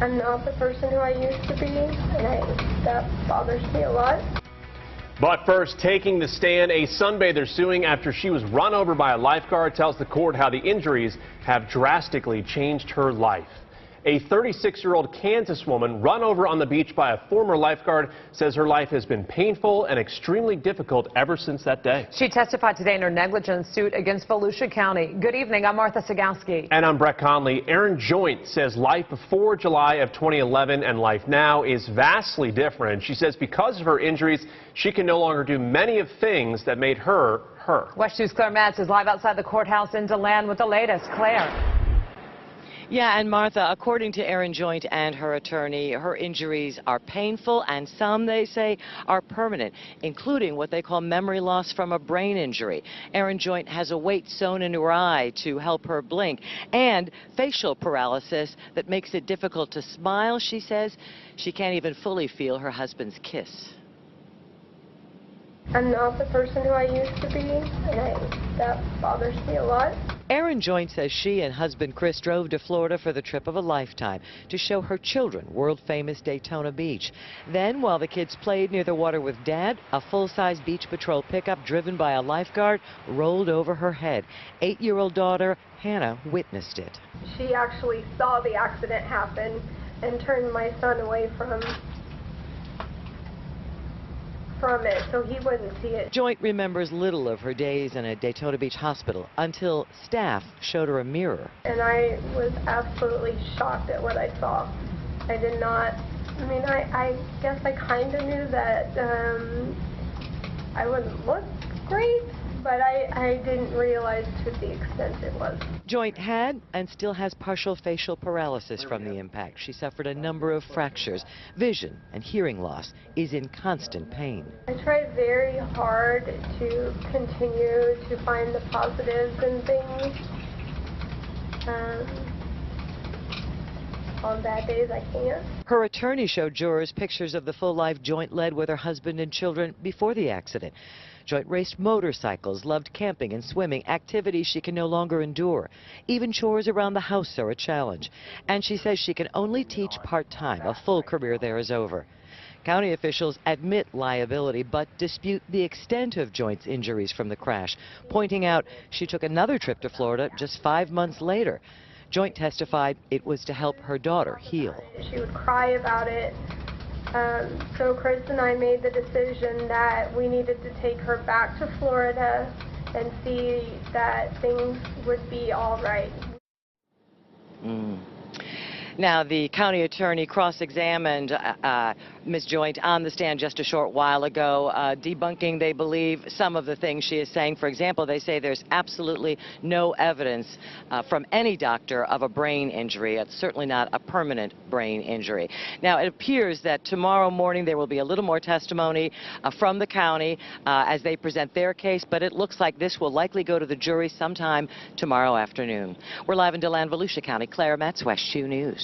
I'm not the person who I used to be, and that bothers me a lot. But first, taking the stand, a sunbather suing after she was run over by a lifeguard tells the court how the injuries have drastically changed her life. A 36-year-old Kansas woman run over on the beach by a former lifeguard says her life has been painful and extremely difficult ever since that day. She testified today in her negligence suit against Volusia County. Good evening. I'm Martha Sagowski. And I'm Brett Conley. Erin Joynt says life before July of 2011 and life now is vastly different. She says because of her injuries, she can no longer do many of things that made her her. West 2's Claire Matz is live outside the courthouse in DeLand with the latest. Claire. Yeah, and Martha, according to Erin Joynt and her attorney, her injuries are painful and some, they say, are permanent, including what they call memory loss from a brain injury. Erin Joynt has a weight sewn into her eye to help her blink and facial paralysis that makes it difficult to smile. She says she can't even fully feel her husband's kiss. I'm not the person who I used to be, and that bothers me a lot. Erin Joynt says she and husband Chris drove to Florida for the trip of a lifetime to show her children world-famous Daytona Beach. Then, while the kids played near the water with Dad, a full-size Beach Patrol pickup driven by a lifeguard rolled over her head. 8-year-old daughter Hannah witnessed it. She actually saw the accident happen and turned my son away from it so he wouldn't see it. Joynt remembers little of her days in a Daytona Beach hospital until staff showed her a mirror. And I was absolutely shocked at what I saw. I did not, I mean, I guess I kind of knew that I wouldn't look great, but I didn't realize to the extent it was. Joynt had and still has partial facial paralysis from the impact. She suffered a number of fractures. Vision and hearing loss, is in constant pain. I tried very hard to continue to find the positives in things. On bad days, I can't. Her attorney showed jurors pictures of the full life Joynt led with her husband and children before the accident. Joynt raced motorcycles, loved camping and swimming, activities she can no longer endure. Even chores around the house are a challenge. And she says she can only teach part-time. A full career there is over. County officials admit liability but dispute the extent of Joynt's injuries from the crash, pointing out she took another trip to Florida just 5 months later. Joynt testified it was to help her daughter heal. She would cry about it. So Chris and I made the decision that we needed to take her back to Florida and see that things would be all right. Now, the county attorney cross-examined Ms. Joynt on the stand just a short while ago, debunking, they believe, some of the things she is saying. For example, they say there's absolutely no evidence from any doctor of a brain injury. It's certainly not a permanent brain injury. Now, it appears that tomorrow morning there will be a little more testimony from the county as they present their case, but it looks like this will likely go to the jury sometime tomorrow afternoon. We're live in DeLand, Volusia County. Claire Matz, West 2 News.